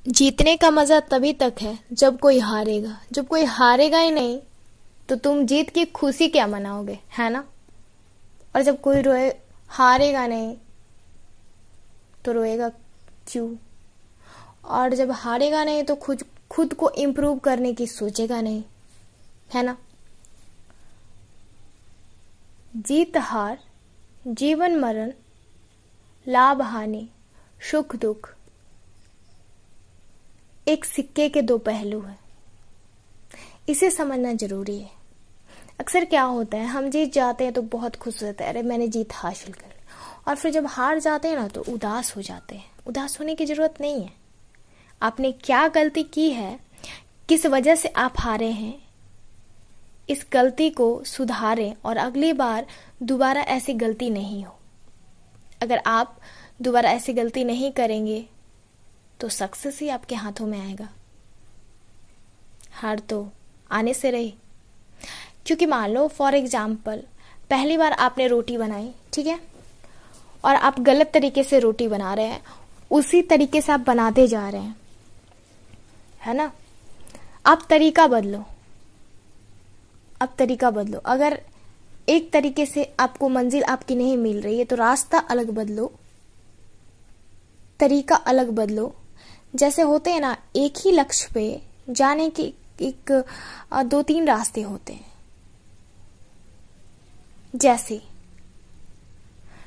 जीतने का मजा तभी तक है जब कोई हारेगा। जब कोई हारेगा ही नहीं तो तुम जीत की खुशी क्या मनाओगे, है ना। और जब कोई रोए हारेगा नहीं तो रोएगा क्यों। और जब हारेगा नहीं तो खुद खुद को इम्प्रूव करने की सोचेगा नहीं, है ना। जीत हार, जीवन मरण, लाभ हानि, सुख दुख एक सिक्के के दो पहलू हैं। इसे समझना जरूरी है। अक्सर क्या होता है, हम जीत जाते हैं तो बहुत खुश होते हैं, अरे मैंने जीत हासिल कर ली। और फिर जब हार जाते हैं ना तो उदास हो जाते हैं। उदास होने की जरूरत नहीं है। आपने क्या गलती की है, किस वजह से आप हारे हैं, इस गलती को सुधारें और अगली बार दोबारा ऐसी गलती नहीं हो। अगर आप दोबारा ऐसी गलती नहीं करेंगे तो सक्सेस ही आपके हाथों में आएगा। हार तो आने से रही। क्योंकि मान लो फॉर एग्जाम्पल पहली बार आपने रोटी बनाई, ठीक है, और आप गलत तरीके से रोटी बना रहे हैं, उसी तरीके से आप बनाते जा रहे हैं, है ना। आप तरीका बदलो, अब तरीका बदलो। अगर एक तरीके से आपको मंजिल आपकी नहीं मिल रही है तो रास्ता अलग बदलो, तरीका अलग बदलो। जैसे होते हैं ना, एक ही लक्ष्य पे जाने के एक दो तीन रास्ते होते हैं। जैसे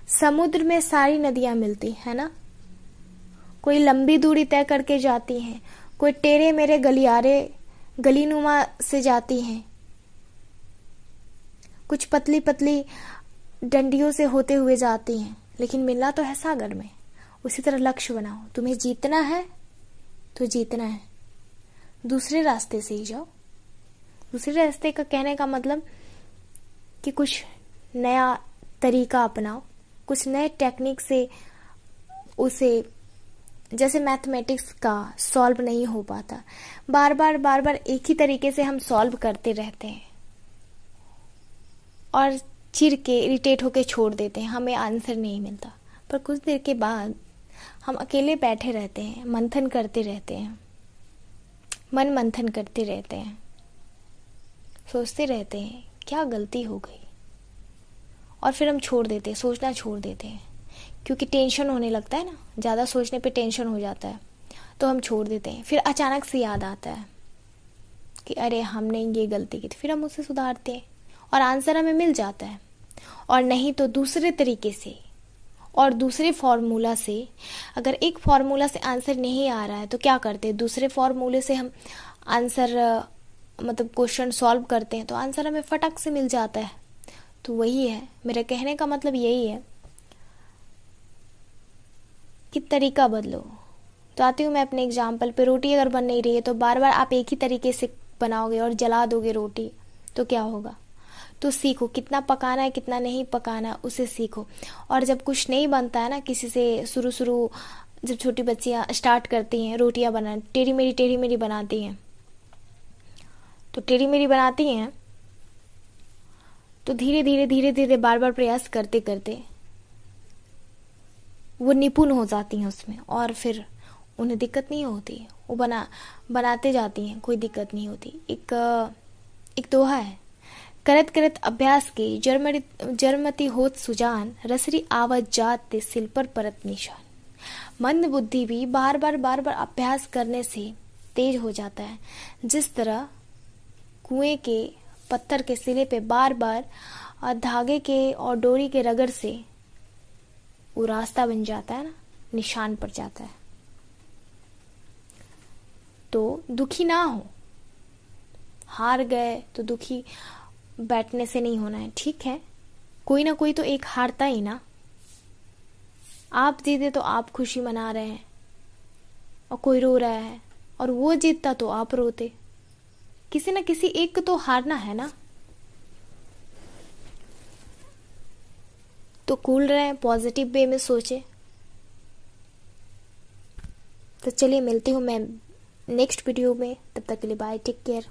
समुद्र में सारी नदियां मिलती है ना, कोई लंबी दूरी तय करके जाती हैं, कोई टेढ़े मेरे गलियारे गलीनुमा से जाती हैं, कुछ पतली पतली डंडियों से होते हुए जाती हैं, लेकिन मिलना तो है सागर में। उसी तरह लक्ष्य बनाओ, तुम्हें जीतना है तो जीतना है, दूसरे रास्ते से ही जाओ। दूसरे रास्ते का कहने का मतलब कि कुछ नया तरीका अपनाओ, कुछ नए टेक्निक से उसे, जैसे मैथमेटिक्स का सॉल्व नहीं हो पाता, बार बार एक ही तरीके से हम सॉल्व करते रहते हैं और चिढ़ के इरिटेट होके छोड़ देते हैं, हमें आंसर नहीं मिलता। पर कुछ देर के बाद हम अकेले बैठे रहते हैं, मंथन करते रहते हैं, मन मंथन करते रहते हैं, सोचते रहते हैं क्या गलती हो गई, और फिर हम छोड़ देते हैं, सोचना छोड़ देते हैं। क्योंकि टेंशन होने लगता है ना, ज़्यादा सोचने पे टेंशन हो जाता है तो हम छोड़ देते हैं। फिर अचानक से याद आता है कि अरे हमने ये गलती की थी, फिर हम उसे सुधारते हैं और आंसर हमें मिल जाता है। और नहीं तो दूसरे तरीके से और दूसरे फॉर्मूला से, अगर एक फॉर्मूला से आंसर नहीं आ रहा है तो क्या करते हैं, दूसरे फॉर्मूले से हम आंसर मतलब क्वेश्चन सॉल्व करते हैं तो आंसर हमें फटक से मिल जाता है। तो वही है, मेरा कहने का मतलब यही है कि तरीका बदलो। तो आती हूँ मैं अपने एग्जाम्पल पे। रोटी अगर बन नहीं रही है तो बार बार आप एक ही तरीके से बनाओगे और जला दोगे रोटी तो क्या होगा। तो सीखो कितना पकाना है कितना नहीं पकाना है, उसे सीखो। और जब कुछ नहीं बनता है ना किसी से, शुरू जब छोटी बच्चियां स्टार्ट करती हैं रोटियां बनाना, टेढ़ी मेरी बनाती हैं, तो टेढ़ी मेरी बनाती हैं तो धीरे धीरे बार बार प्रयास करते करते वो निपुण हो जाती हैं उसमें, और फिर उन्हें दिक्कत नहीं होती, वो बनाते जाती हैं, कोई दिक्कत नहीं होती। एक दोहा है, करत करत अभ्यास के जरमती होत सुजान, रसरी आवत जात ते सिल पर परत निशान। मंद बुद्धि भी बार बार अभ्यास करने से तेज हो जाता है। जिस तरह कुएं के पत्थर के सिले पे बार बार धागे के और डोरी के रगड़ से वो रास्ता बन जाता है ना, निशान पड़ जाता है। तो दुखी ना हो, हार गए तो दुखी बैठने से नहीं होना है, ठीक है, कोई ना कोई तो एक हारता ही ना। आप जीते तो आप खुशी मना रहे हैं और कोई रो रहा है, और वो जीतता तो आप रोते। किसी ना किसी एक को तो हारना है ना। तो कूल रहे, पॉजिटिव वे में सोचे। तो चलिए मिलती हूँ मैं नेक्स्ट वीडियो में, तब तक के लिए बाय, टेक केयर।